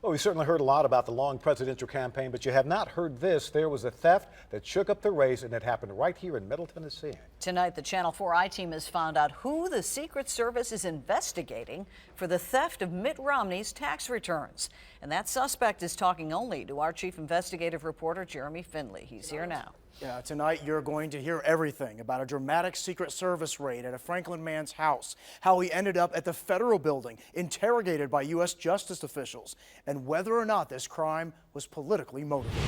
Well, we certainly heard a lot about the long presidential campaign, but you have not heard this. There was a theft that shook up the race, and it happened right here in Middle Tennessee. Tonight, the Channel 4i team has found out who the Secret Service is investigating for the theft of Mitt Romney's tax returns. And that suspect is talking only to our chief investigative reporter, Jeremy Finley. He's here now. Yeah, tonight you're going to hear everything about a dramatic Secret Service raid at a Franklin man's house, how he ended up at the federal building, interrogated by U.S. justice officials, and whether or not this crime was politically motivated.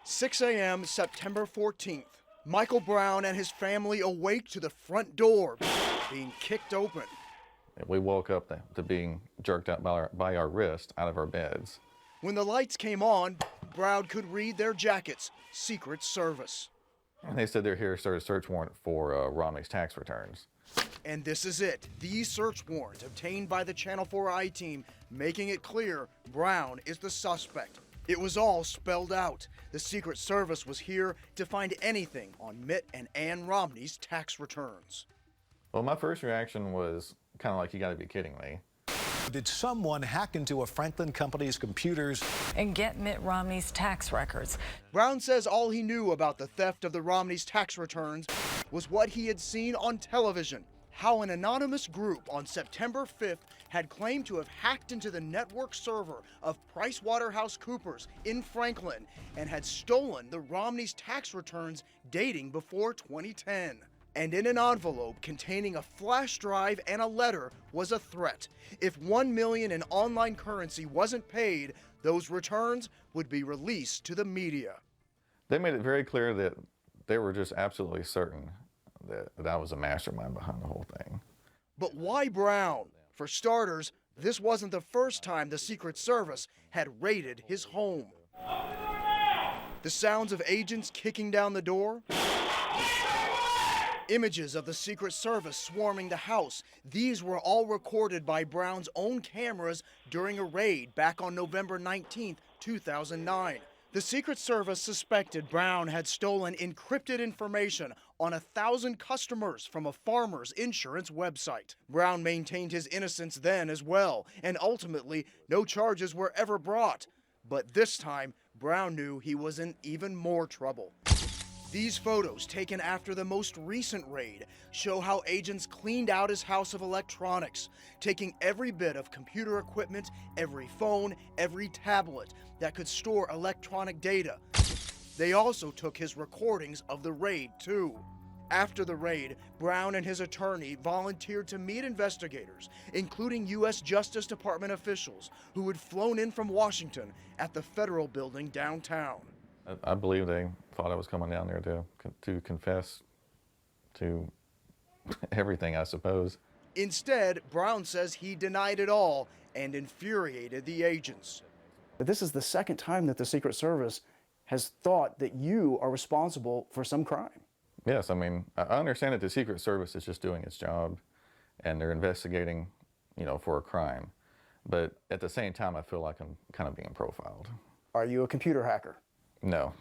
6 a.m. September 14th. Michael Brown and his family awake to the front door being kicked open. We woke up to being jerked out by our wrist out of our beds. When the lights came on, Brown could read their jackets, Secret Service. And they said they're here to start a search warrant for Romney's tax returns. And this is it, the search warrant obtained by the Channel 4i team, making it clear Brown is the suspect. It was all spelled out. The Secret Service was here to find anything on Mitt and Ann Romney's tax returns. Well, my first reaction was kind of like, you got to be kidding me. Did someone hack into a Franklin company's computers and get Mitt Romney's tax records? Brown says all he knew about the theft of the Romney's tax returns was what he had seen on television. How an anonymous group on September 5th had claimed to have hacked into the network server of PricewaterhouseCoopers in Franklin and had stolen the Romney's tax returns dating before 2010. And in an envelope containing a flash drive and a letter was a threat. If $1 million in online currency wasn't paid, those returns would be released to the media. They made it very clear that they were just absolutely certain that I was a mastermind behind the whole thing. But why Brown? For starters, this wasn't the first time the Secret Service had raided his home. The sounds of agents kicking down the door, images of the Secret Service swarming the house. These were all recorded by Brown's own cameras during a raid back on November 19, 2009. The Secret Service suspected Brown had stolen encrypted information on 1,000 customers from a farmer's insurance website. Brown maintained his innocence then as well, and ultimately no charges were ever brought. But this time, Brown knew he was in even more trouble. These photos, taken after the most recent raid, show how agents cleaned out his house of electronics, taking every bit of computer equipment, every phone, every tablet that could store electronic data. They also took his recordings of the raid, too. After the raid, Brown and his attorney volunteered to meet investigators, including U.S. Justice Department officials who had flown in from Washington at the federal building downtown. I believe they thought I was coming down there to confess to everything, I suppose. Instead, Brown says he denied it all and infuriated the agents. This is the second time that the Secret Service has thought that you are responsible for some crime. Yes, I mean, I understand that the Secret Service is just doing its job and they're investigating, for a crime. But at the same time, I feel like I'm kind of being profiled. Are you a computer hacker? No.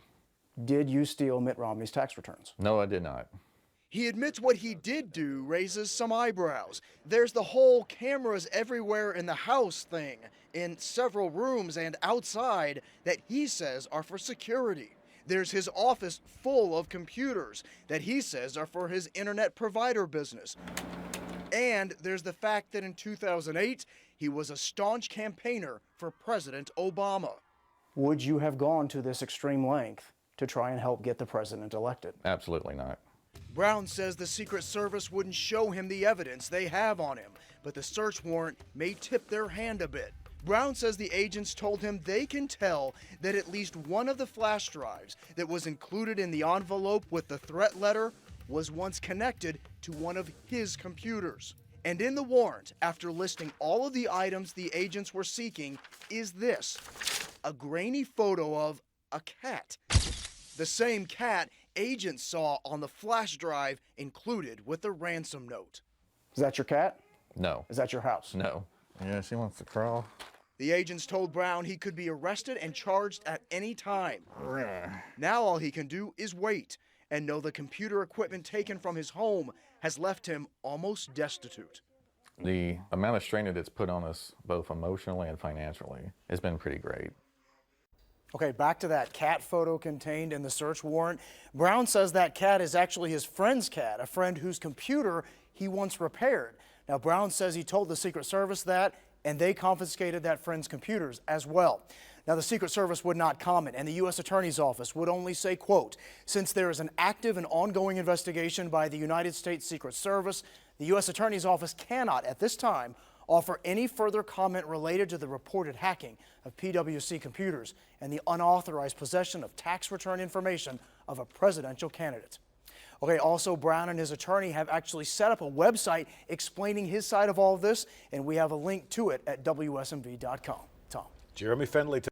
Did you steal Mitt Romney's tax returns? No, I did not. He admits what he did do raises some eyebrows. There's the whole cameras everywhere in the house thing, in several rooms and outside, that he says are for security. There's his office full of computers that he says are for his internet provider business. And there's the fact that in 2008, he was a staunch campaigner for President Obama. Would you have gone to this extreme length to try and help get the president elected? Absolutely not. Brown says the Secret Service wouldn't show him the evidence they have on him, but the search warrant may tip their hand a bit. Brown says the agents told him they can tell that at least one of the flash drives that was included in the envelope with the threat letter was once connected to one of his computers. And in the warrant, after listing all of the items the agents were seeking, is this: a grainy photo of a cat. The same cat agents saw on the flash drive included with the ransom note. Is that your cat? No. Is that your house? No. Yeah, she wants to crawl. The agents told Brown he could be arrested and charged at any time. Now all he can do is wait and know the computer equipment taken from his home has left him almost destitute. The amount of strain that it's put on us, both emotionally and financially, has been pretty great. Okay, back to that cat photo contained in the search warrant. Brown says that cat is actually his friend's cat, a friend whose computer he once repaired. Now, Brown says he told the Secret Service that, and they confiscated that friend's computers as well. Now, the Secret Service would not comment, and the U.S. Attorney's Office would only say, quote, since there is an active and ongoing investigation by the United States Secret Service, the U.S. Attorney's Office cannot, at this time, offer any further comment related to the reported hacking of PwC computers and the unauthorized possession of tax return information of a presidential candidate. Okay, also, Brown and his attorney have actually set up a website explaining his side of all of this, and we have a link to it at WSMV.com. Tom. Jeremy Fenley.